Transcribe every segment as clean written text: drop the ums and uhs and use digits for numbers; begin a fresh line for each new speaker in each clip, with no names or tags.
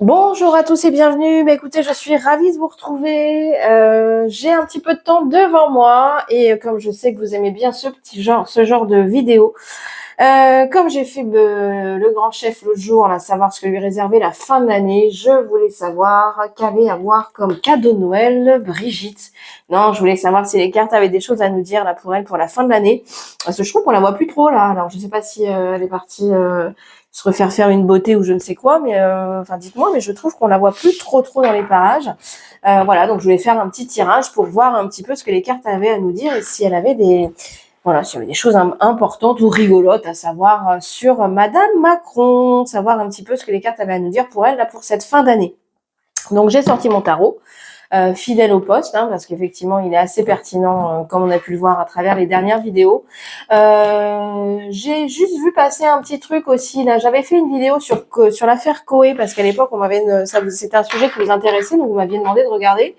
Bonjour à tous et bienvenue. Écoutez, je suis ravie de vous retrouver. J'ai un petit peu de temps devant moi et comme je sais que vous aimez bien ce genre de vidéo, comme j'ai fait le grand chef l'autre jour, là, savoir ce que lui réserver la fin de l'année, je voulais savoir qu'allait avoir comme cadeau de Noël Brigitte. Non, je voulais savoir si les cartes avaient des choses à nous dire là pour elle pour la fin de l'année. Parce que je trouve qu'on la voit plus trop là. Alors je sais pas si elle est partie se refaire faire une beauté ou je ne sais quoi, mais enfin dites-moi, mais je trouve qu'on la voit plus trop dans les parages. Voilà, donc je voulais faire un petit tirage pour voir un petit peu ce que les cartes avaient à nous dire et si elle avait s'il y avait des choses importantes ou rigolotes à savoir sur Madame Macron, savoir un petit peu ce que les cartes avaient à nous dire pour elle là pour cette fin d'année. Donc j'ai sorti mon tarot. Fidèle au poste, hein, parce qu'effectivement, il est assez pertinent, comme on a pu le voir à travers les dernières vidéos. J'ai juste vu passer un petit truc aussi. Là, j'avais fait une vidéo sur l'affaire Coé, parce qu'à l'époque, c'était un sujet qui vous intéressait, donc vous m'aviez demandé de regarder.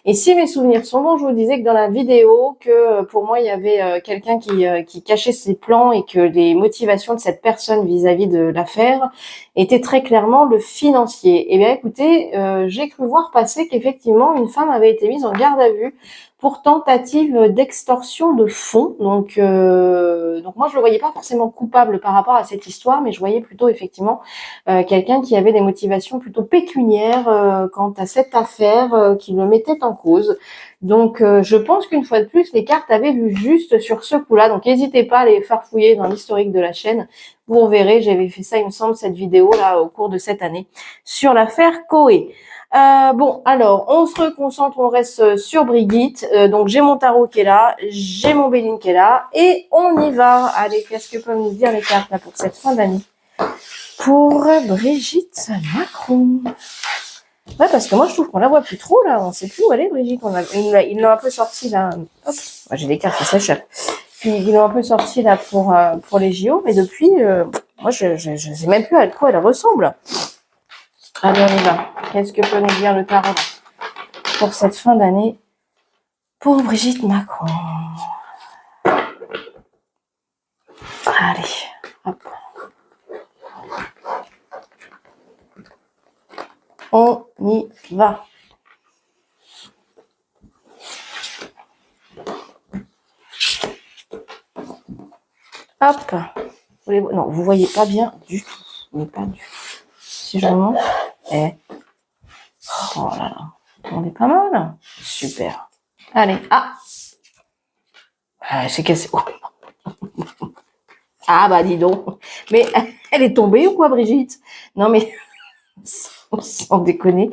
Et si mes souvenirs sont bons, je vous disais que dans la vidéo, que pour moi, il y avait quelqu'un qui cachait ses plans et que les motivations de cette personne vis-à-vis de l'affaire était très clairement le financier. Eh bien, écoutez, j'ai cru voir passer qu'effectivement, une femme avait été mise en garde à vue pour tentative d'extorsion de fonds. Donc moi, je le voyais pas forcément coupable par rapport à cette histoire, mais je voyais plutôt effectivement quelqu'un qui avait des motivations plutôt pécuniaires quant à cette affaire qui le mettait en cause. Donc, je pense qu'une fois de plus, les cartes avaient vu juste sur ce coup-là. Donc, n'hésitez pas à les farfouiller dans l'historique de la chaîne. Vous verrez, j'avais fait ça, il me semble, cette vidéo là au cours de cette année sur l'affaire Coé. Bon, alors, on se reconcentre, on reste sur Brigitte. Donc, j'ai mon tarot qui est là, j'ai mon Béline qui est là, et on y va. Allez, qu'est-ce que peuvent nous dire les cartes là pour cette fin d'année pour Brigitte Macron? Ouais, parce que moi, je trouve qu'on la voit plus trop, là. On sait plus où elle est, Brigitte. Ils l'ont un peu sorti, là. Hop, j'ai des cartes qui s'échappent. Puis, ils l'ont un peu sorti, là, pour les JO. Mais depuis, moi, je sais même plus à quoi elle ressemble. Allez, on y va. Qu'est-ce que peut nous dire le tarot pour cette fin d'année pour Brigitte Macron? Allez, hop. On y va. Hop. Non, vous voyez pas bien du tout. Mais pas du tout. Si je remonte. Oh là là. On est pas mal. Super. Allez. Ah. C'est cassé. Oh. Ah bah dis donc. Mais elle est tombée ou quoi, Brigitte? Non mais sans déconner.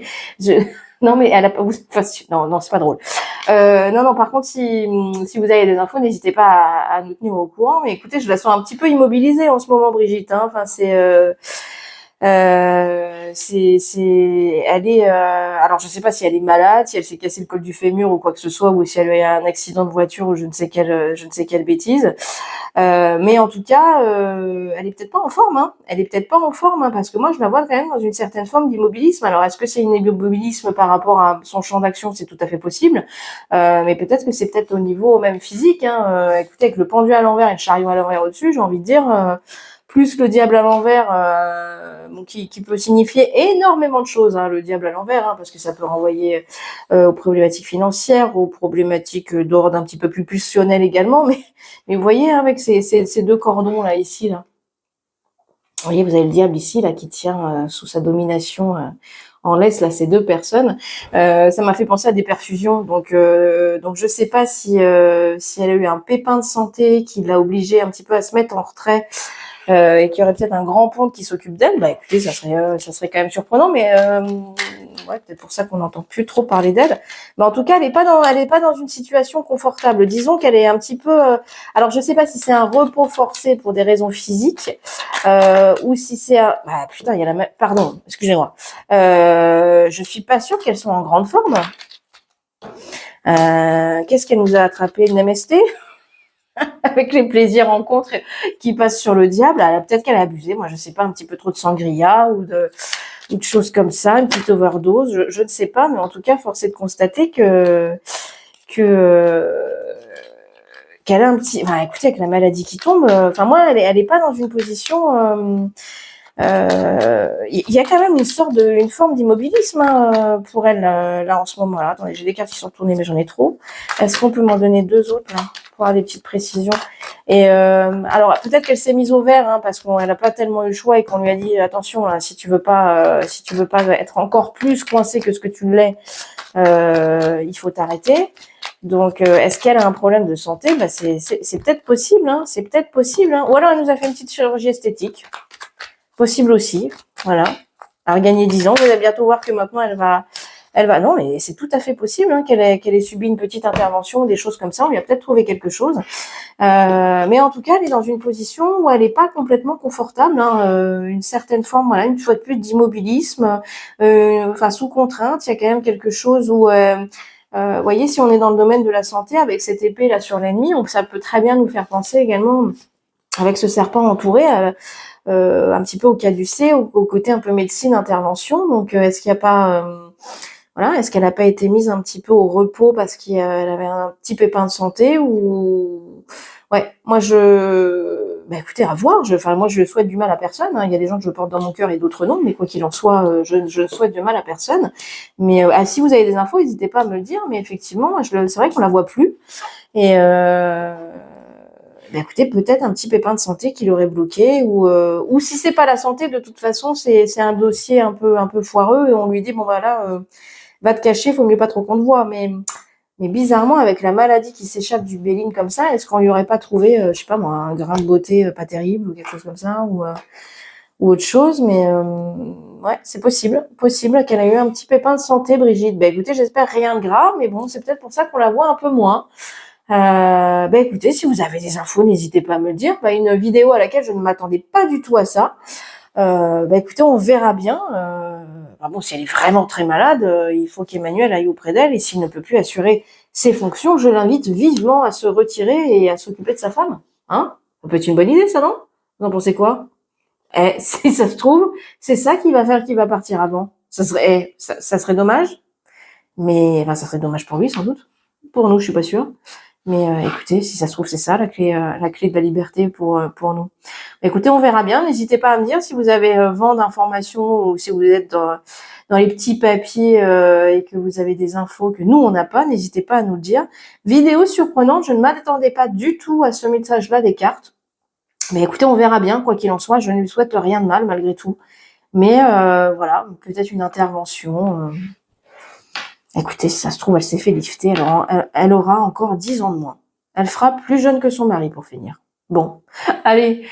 Non mais elle a pas. Enfin, non, c'est pas drôle. Non, par contre, si vous avez des infos, n'hésitez pas à nous tenir au courant. Mais écoutez, je la sens un petit peu immobilisée en ce moment, Brigitte. Hein. Enfin, elle est. Alors, je sais pas si elle est malade, si elle s'est cassé le col du fémur ou quoi que ce soit, ou si elle a eu un accident de voiture ou je ne sais quelle bêtise. Mais en tout cas, elle est peut-être pas en forme. Hein. Elle est peut-être pas en forme, hein, parce que moi, je la vois quand même dans une certaine forme d'immobilisme. Alors, est-ce que c'est un immobilisme par rapport à son champ d'action? C'est tout à fait possible. Mais peut-être que c'est peut-être au niveau même physique. Hein. Écoutez, avec le pendu à l'envers et le chariot à l'envers au-dessus, j'ai envie de dire. Plus le diable à l'envers, qui peut signifier énormément de choses, hein, le diable à l'envers, hein, parce que ça peut renvoyer aux problématiques financières, aux problématiques d'ordre un petit peu plus pulsionnel également, mais vous voyez, hein, avec ces deux cordons là, ici, là, vous voyez, vous avez le diable ici, là, qui tient sous sa domination en laisse, là, ces deux personnes. Ça m'a fait penser à des perfusions, donc je sais pas si elle a eu un pépin de santé qui l'a obligée un petit peu à se mettre en retrait, et qu'il y aurait peut-être un grand ponte qui s'occupe d'elle, bah écoutez, ça serait quand même surprenant, mais ouais, peut-être pour ça qu'on n'entend plus trop parler d'elle. Mais en tout cas, elle est pas dans une situation confortable. Disons qu'elle est un petit peu. Alors, je sais pas si c'est un repos forcé pour des raisons physiques, ou si c'est un. Ah putain, il y a Pardon, excusez-moi. Je suis pas sûre qu'elle soit en grande forme. Qu'est-ce qu'elle nous a attrapé? Une MST? Avec les plaisirs rencontres qui passent sur le diable, peut-être qu'elle a abusé, moi je sais pas, un petit peu trop de sangria ou de choses comme ça, une petite overdose, je ne sais pas, mais en tout cas, force est de constater qu'elle a un petit, écoutez, avec la maladie qui tombe, moi elle est pas dans une position Il y a quand même une forme d'immobilisme hein, pour elle là en ce moment-là. Attendez, j'ai des cartes qui sont tournées, mais j'en ai trop. Est-ce qu'on peut m'en donner 2 autres là pour avoir des petites précisions? Et alors peut-être qu'elle s'est mise au vert hein, parce qu'elle n'a pas tellement eu le choix et qu'on lui a dit attention là, si tu veux pas être encore plus coincé que ce que tu l'es, il faut t'arrêter. Donc, est-ce qu'elle a un problème de santé? Bah, c'est peut-être possible, hein. C'est peut-être possible, hein. Ou alors elle nous a fait une petite chirurgie esthétique. Possible aussi. Voilà. Elle a gagné 10 ans. Vous allez bientôt voir que maintenant elle va, non, mais c'est tout à fait possible, hein, qu'elle ait subi une petite intervention, des choses comme ça. On lui a peut-être trouvé quelque chose. Mais en tout cas, elle est dans une position où elle n'est pas complètement confortable, hein, une certaine forme, voilà, une fois de plus d'immobilisme, enfin sous contrainte. Il y a quand même quelque chose où voyez, si on est dans le domaine de la santé, avec cette épée là sur l'ennemi, ça peut très bien nous faire penser également, avec ce serpent entouré, un petit peu au caducée, au côté un peu médecine, intervention. Donc, est-ce qu'il n'y a pas, voilà, est-ce qu'elle n'a pas été mise un petit peu au repos parce qu'elle avait un petit pépin de santé ou ouais, moi bah écoutez, à voir. Moi je souhaite du mal à personne. Hein. Il y a des gens que je porte dans mon cœur et d'autres non, mais quoi qu'il en soit, je souhaite du mal à personne. Mais si vous avez des infos, n'hésitez pas à me le dire. Mais effectivement, c'est vrai qu'on la voit plus et bah écoutez, peut-être un petit pépin de santé qui l'aurait bloqué ou si c'est pas la santé, de toute façon, c'est un dossier un peu foireux et on lui dit bon bah là, va te cacher, faut mieux pas trop qu'on te voit. Mais bizarrement, avec la maladie qui s'échappe du Béline comme ça, est-ce qu'on lui aurait pas trouvé, je sais pas moi, un grain de beauté pas terrible ou quelque chose comme ça ou autre chose. Mais ouais, c'est possible qu'elle ait eu un petit pépin de santé, Brigitte. Bah écoutez, j'espère rien de grave, mais bon, c'est peut-être pour ça qu'on la voit un peu moins. Bah écoutez, si vous avez des infos, n'hésitez pas à me le dire. Bah, une vidéo à laquelle je ne m'attendais pas du tout à ça. Bah écoutez, on verra bien. Bon, si elle est vraiment très malade, il faut qu'Emmanuel aille auprès d'elle. Et s'il ne peut plus assurer ses fonctions, je l'invite vivement à se retirer et à s'occuper de sa femme. Hein? Ça peut être une bonne idée, ça, non? Vous en pensez quoi? Si ça se trouve, c'est ça qui va faire qu'il va partir avant. Ça serait dommage. Mais, enfin, ça serait dommage pour lui, sans doute. Pour nous, je suis pas sûre. Mais écoutez, si ça se trouve, c'est ça la clé de la liberté pour nous. Écoutez, on verra bien. N'hésitez pas à me dire si vous avez vent d'informations ou si vous êtes dans les petits papiers et que vous avez des infos que nous, on n'a pas. N'hésitez pas à nous le dire. Vidéo surprenante, je ne m'attendais pas du tout à ce message-là des cartes. Mais écoutez, on verra bien. Quoi qu'il en soit, je ne lui souhaite rien de mal malgré tout. Mais voilà, peut-être une intervention. Écoutez, si ça se trouve, elle s'est fait lifter, elle aura encore 10 ans de moins. Elle fera plus jeune que son mari, pour finir. Bon, allez,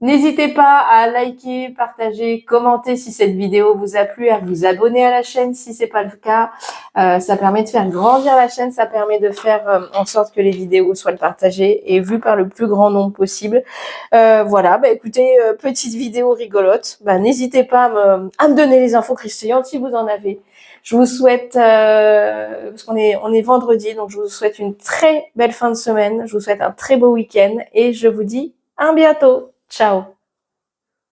n'hésitez pas à liker, partager, commenter si cette vidéo vous a plu, à vous abonner à la chaîne si c'est pas le cas. Ça permet de faire grandir la chaîne, ça permet de faire en sorte que les vidéos soient partagées et vues par le plus grand nombre possible. Voilà, bah écoutez, petite vidéo rigolote. Bah, n'hésitez pas à me donner les infos croustillantes si vous en avez. Je vous souhaite, parce on est vendredi, donc je vous souhaite une très belle fin de semaine. Je vous souhaite un très beau week-end et je vous dis à bientôt. Ciao.